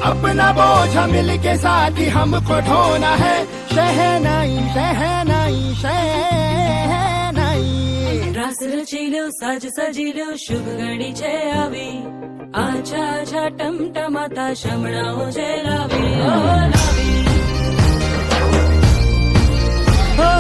अपना बोझ मिलके साथी हमको ढोना है। शहनाई शहनाई शहनाई। रास रचिलो साज सजिलो शुभ घड़ी छे आवी। आछा आछा टमटमाता शमणाओ जे लावी ओ लावी। हो